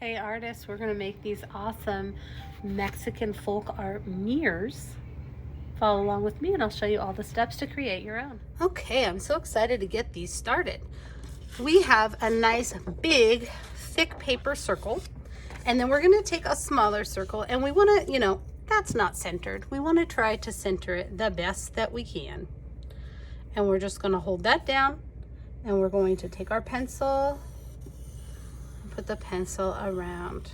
Hey artists, we're gonna make these awesome Mexican folk art mirrors. Follow along with me and I'll show you all the steps to create your own. Okay, I'm so excited to get these started. We have a nice big thick paper circle, and then we're gonna take a smaller circle, and we wanna, that's not centered. We wanna try to center it the best that we can. And we're just gonna hold that down, and we're going to take our pencil, put the pencil around.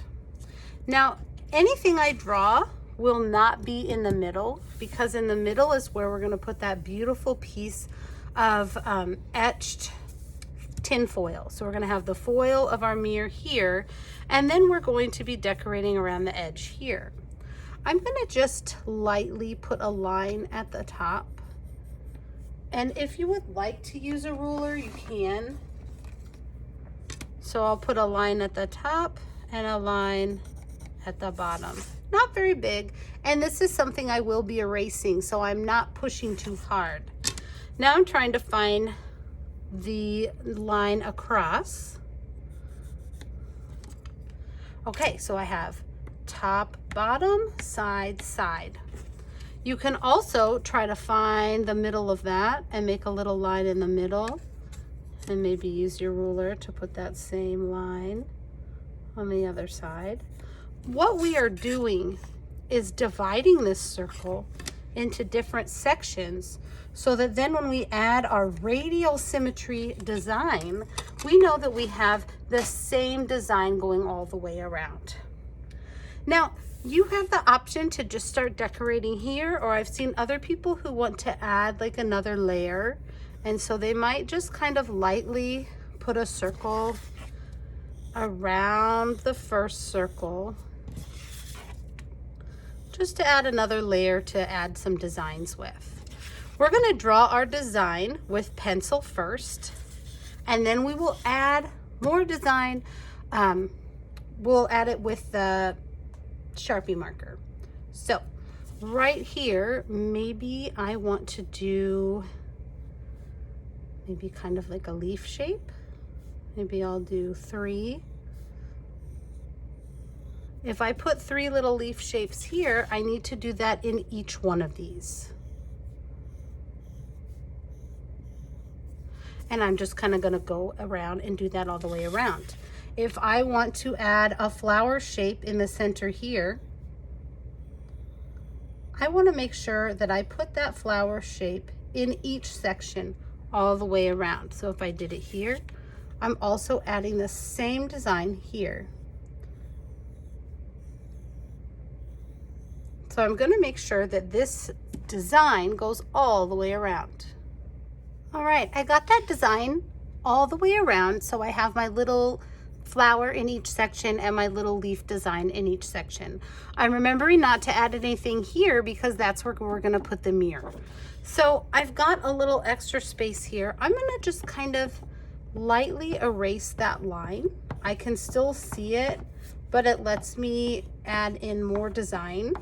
Now, anything I draw will not be in the middle, because in the middle is where we're going to put that beautiful piece of etched tin foil. So we're going to have the foil of our mirror here, and then we're going to be decorating around the edge here. I'm going to just lightly put a line at the top. And if you would like to use a ruler, you can. So I'll put a line at the top and a line at the bottom. Not very big. And this is something I will be erasing, so I'm not pushing too hard. Now I'm trying to find the line across. Okay, so I have top, bottom, side, side. You can also try to find the middle of that and make a little line in the middle. And maybe use your ruler to put that same line on the other side. What we are doing is dividing this circle into different sections, so that then when we add our radial symmetry design, we know that we have the same design going all the way around. Now, you have the option to just start decorating here, or I've seen other people who want to add like another layer. And so they might just kind of lightly put a circle around the first circle, just to add another layer to add some designs with. We're going to draw our design with pencil first, and then we will add more design. We'll add it with the Sharpie marker. So right here, maybe I want to do maybe kind of like a leaf shape. Maybe I'll do 3. If I put 3 little leaf shapes here, I need to do that in each one of these. And I'm just kind of going to go around and do that all the way around. If I want to add a flower shape in the center here, I want to make sure that I put that flower shape in each section all the way around. So if I did it here, I'm also adding the same design here. So I'm going to make sure that this design goes all the way around. All right, I got that design all the way around, so I have my little flower in each section and my little leaf design in each section. I'm remembering not to add anything here because that's where we're going to put the mirror. So I've got a little extra space here. I'm going to just kind of lightly erase that line. I can still see it, but it lets me add in more design.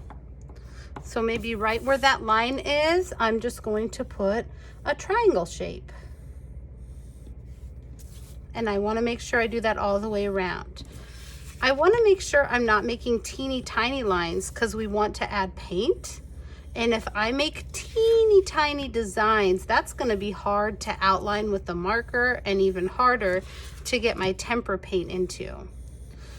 So maybe right where that line is, I'm just going to put a triangle shape. And I want to make sure I do that all the way around. I want to make sure I'm not making teeny tiny lines because we want to add paint. And if I make teeny tiny designs, that's going to be hard to outline with the marker and even harder to get my tempera paint into.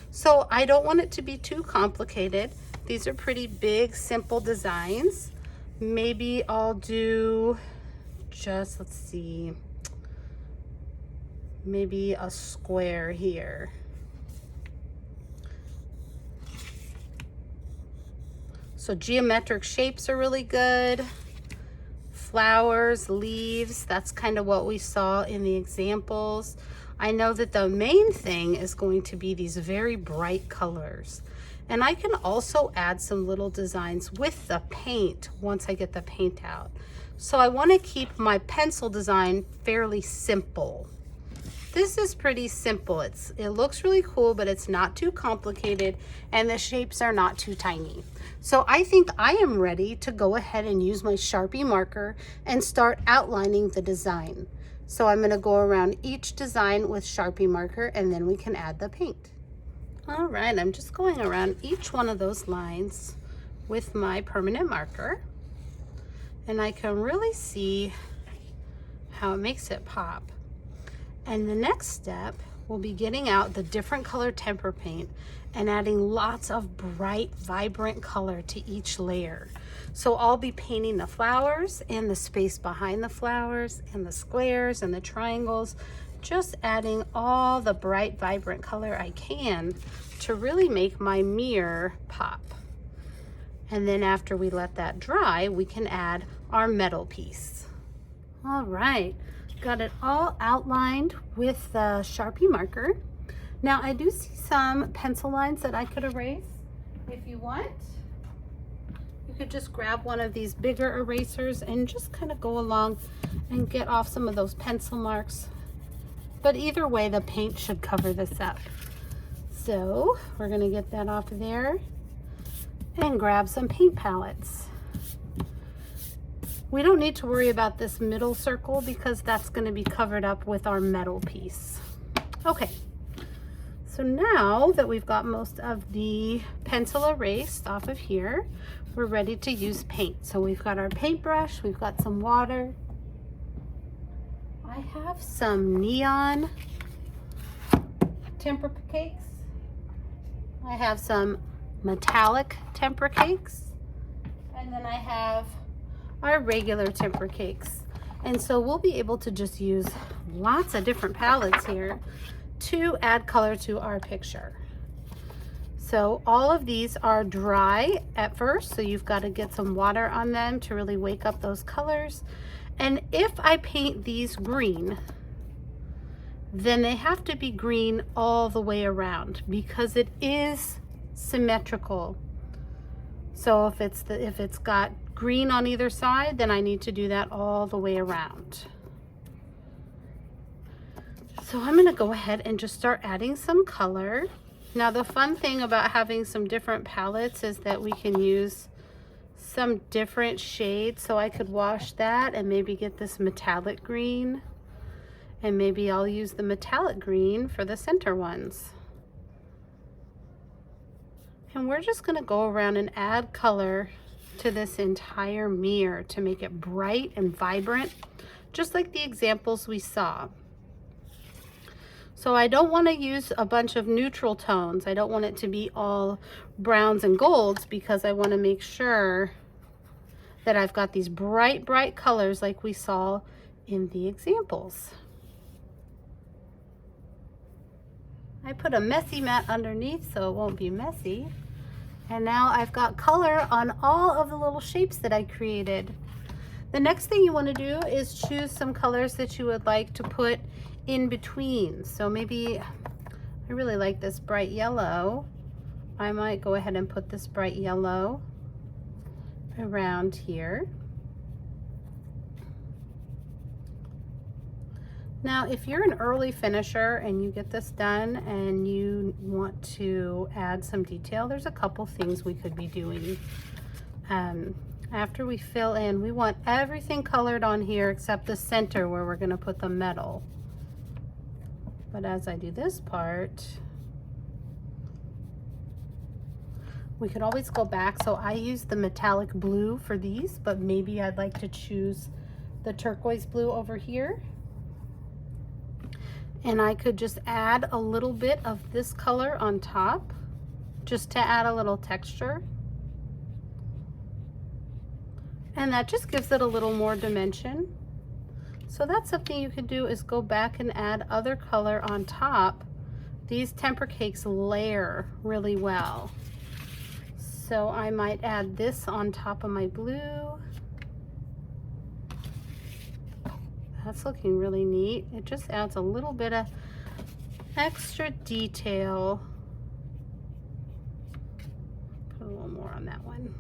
So I don't want it to be too complicated. These are pretty big, simple designs. Maybe I'll do just, let's see, maybe a square here. So geometric shapes are really good. Flowers, leaves, that's kind of what we saw in the examples. I know that the main thing is going to be these very bright colors. And I can also add some little designs with the paint once I get the paint out. So I want to keep my pencil design fairly simple. This is pretty simple. It looks really cool, but it's not too complicated, and the shapes are not too tiny. So I think I am ready to go ahead and use my Sharpie marker and start outlining the design. So I'm going to go around each design with Sharpie marker, and then we can add the paint. All right, I'm just going around each one of those lines with my permanent marker, and I can really see how it makes it pop. And the next step will be getting out the different color tempera paint and adding lots of bright, vibrant color to each layer. So I'll be painting the flowers and the space behind the flowers and the squares and the triangles, just adding all the bright, vibrant color I can to really make my mirror pop. And then after we let that dry, we can add our metal piece. All right, got it all outlined with the Sharpie marker. Now I do see some pencil lines that I could erase. If you want, you could just grab one of these bigger erasers and just kind of go along and get off some of those pencil marks. But either way, the paint should cover this up. So we're gonna get that off of there and grab some paint palettes. We don't need to worry about this middle circle because that's going to be covered up with our metal piece. Okay, so now that we've got most of the pencil erased off of here, we're ready to use paint. So we've got our paintbrush, we've got some water. I have some neon tempera cakes. I have some metallic tempera cakes. And then I have our regular tempera cakes. And so we'll be able to just use lots of different palettes here to add color to our picture. So all of these are dry at first, so you've got to get some water on them to really wake up those colors. And if I paint these green, then they have to be green all the way around because it is symmetrical. So if it's got green on either side, then I need to do that all the way around. So I'm going to go ahead and just start adding some color. Now the fun thing about having some different palettes is that we can use some different shades. So I could wash that and maybe get this metallic green, and maybe I'll use the metallic green for the center ones. And we're just going to go around and add color to this entire mirror to make it bright and vibrant, just like the examples we saw. So I don't want to use a bunch of neutral tones. I don't want it to be all browns and golds because I want to make sure that I've got these bright, bright colors like we saw in the examples. I put a messy mat underneath so it won't be messy. And now I've got color on all of the little shapes that I created. The next thing you want to do is choose some colors that you would like to put in between. So maybe I really like this bright yellow. I might go ahead and put this bright yellow around here. Now, if you're an early finisher and you get this done and you want to add some detail, there's a couple things we could be doing. After we fill in, we want everything colored on here except the center where we're going to put the metal. But as I do this part, we could always go back. So I use the metallic blue for these, but maybe I'd like to choose the turquoise blue over here. And I could just add a little bit of this color on top just to add a little texture. And that just gives it a little more dimension. So that's something you could do, is go back and add other color on top. These tempera cakes layer really well. So I might add this on top of my blue. That's looking really neat. It just adds a little bit of extra detail. Put a little more on that one.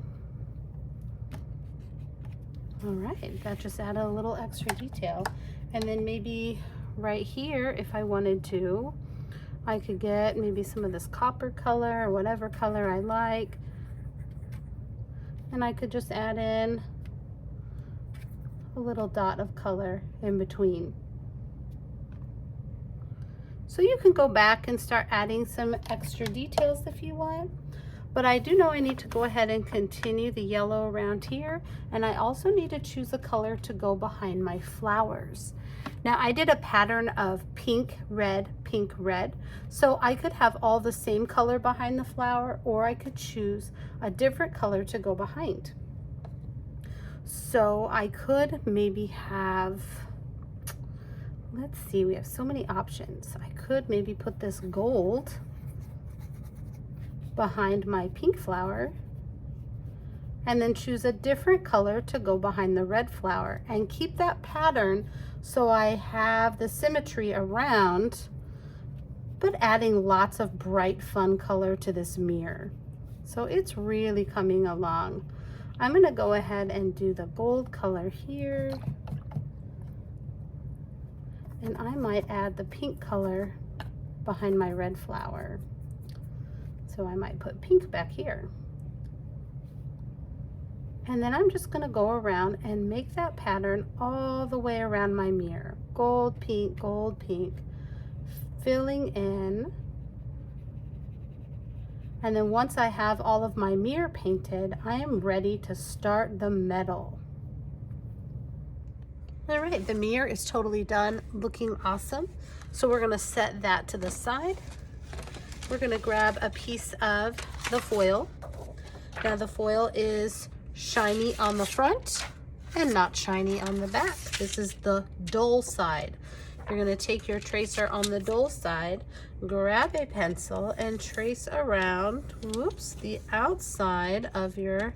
All right, that just added a little extra detail. And then maybe right here, if I wanted to, I could get maybe some of this copper color or whatever color I like. And I could just add in a little dot of color in between. So you can go back and start adding some extra details if you want. But I do know I need to go ahead and continue the yellow around here. And I also need to choose a color to go behind my flowers. Now I did a pattern of pink, red, so I could have all the same color behind the flower, or I could choose a different color to go behind. So I could maybe have, let's see, we have so many options. I could maybe put this gold behind my pink flower and then choose a different color to go behind the red flower and keep that pattern so I have the symmetry around, but adding lots of bright, fun color to this mirror. So it's really coming along. I'm gonna go ahead and do the gold color here. And I might add the pink color behind my red flower. So I might put pink back here. And then I'm just gonna go around and make that pattern all the way around my mirror. Gold, pink, filling in. And then once I have all of my mirror painted, I am ready to start the metal. All right, the mirror is totally done, looking awesome. So we're gonna set that to the side. We're gonna grab a piece of the foil. Now the foil is shiny on the front and not shiny on the back. This is the dull side. You're gonna take your tracer on the dull side, grab a pencil and trace around, whoops, the outside of your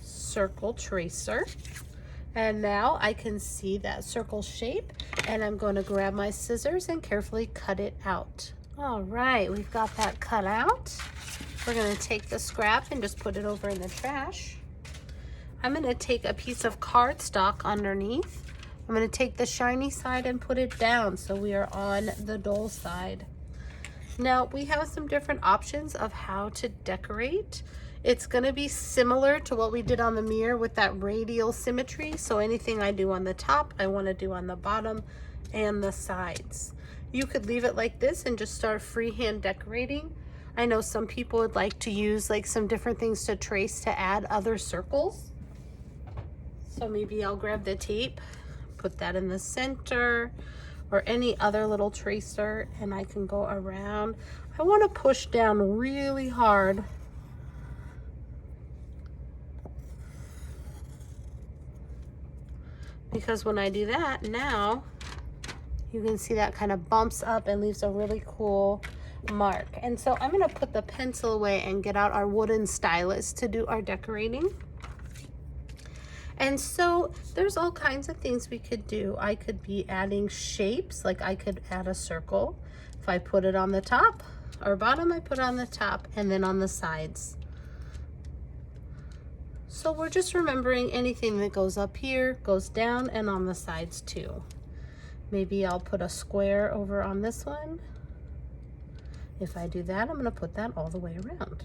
circle tracer. And now I can see that circle shape, and I'm going to grab my scissors and carefully cut it out. All right, we've got that cut out. We're going to take the scrap and just put it over in the trash. I'm going to take a piece of cardstock underneath. I'm going to take the shiny side and put it down so we are on the dull side. Now we have some different options of how to decorate. It's going to be similar to what we did on the mirror with that radial symmetry. So anything I do on the top, I want to do on the bottom and the sides. You could leave it like this and just start freehand decorating. I know some people would like to use like some different things to trace to add other circles. So maybe I'll grab the tape, put that in the center, or any other little tracer, and I can go around. I want to push down really hard because when I do that, now you can see that kind of bumps up and leaves a really cool mark. And so I'm going to put the pencil away and get out our wooden stylus to do our decorating. And so there's all kinds of things we could do. I could be adding shapes, like I could add a circle. If I put it on the top or bottom, I put it on the top and then on the sides. So we're just remembering anything that goes up here goes down and on the sides too. Maybe I'll put a square over on this one. If I do that, I'm going to put that all the way around.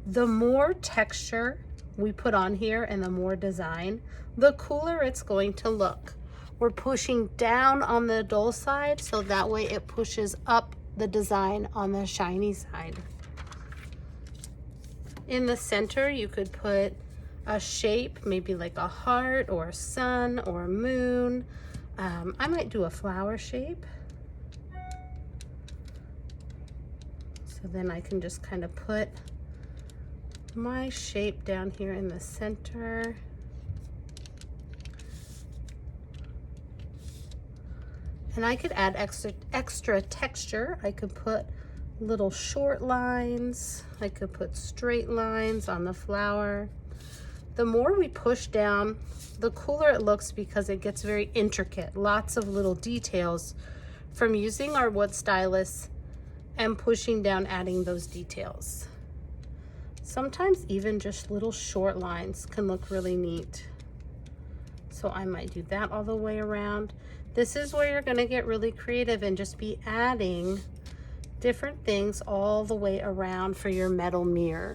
The more texture we put on here and the more design, the cooler it's going to look. We're pushing down on the dull side so that way it pushes up the design on the shiny side. In the center, you could put a shape, maybe like a heart or a sun or a moon. I might do a flower shape. So then I can just kind of put my shape down here in the center. And I could add extra texture. I could put little short lines. I could put straight lines on the flower. The more we push down, the cooler it looks because it gets very intricate. Lots of little details from using our wood stylus and pushing down, adding those details. Sometimes even just little short lines can look really neat. So I might do that all the way around. This is where you're gonna get really creative and just be adding different things all the way around for your metal mirror.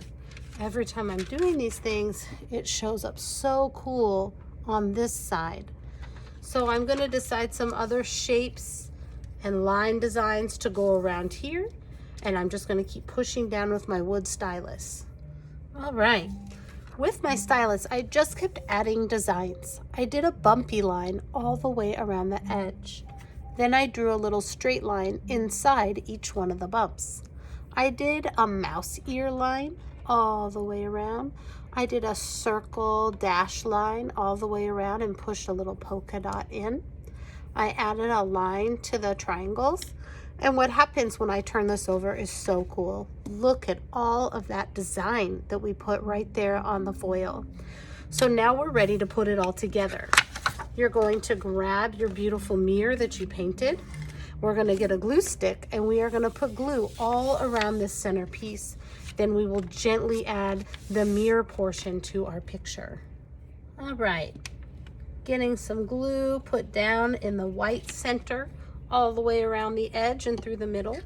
Every time I'm doing these things, it shows up so cool on this side. So I'm going to decide some other shapes and line designs to go around here. And I'm just going to keep pushing down with my wood stylus. All right. With my stylus, I just kept adding designs. I did a bumpy line all the way around the edge. Then I drew a little straight line inside each one of the bumps. I did a mouse ear line all the way around. I did a circle dash line all the way around and pushed a little polka dot in. I added a line to the triangles. And what happens when I turn this over is so cool. Look at all of that design that we put right there on the foil. So now we're ready to put it all together. You're going to grab your beautiful mirror that you painted. We're going to get a glue stick and we are going to put glue all around this centerpiece. Then we will gently add the mirror portion to our picture. All right, getting some glue put down in the white center all the way around the edge and through the middle,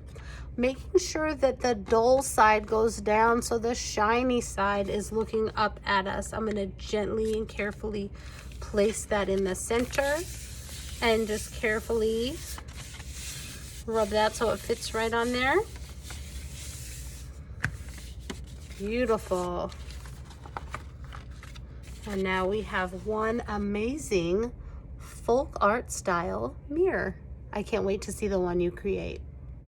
making sure that the dull side goes down so the shiny side is looking up at us. I'm going to gently and carefully place that in the center and just carefully rub that so it fits right on there. Beautiful. And now we have one amazing folk art style mirror. I can't wait to see the one you create.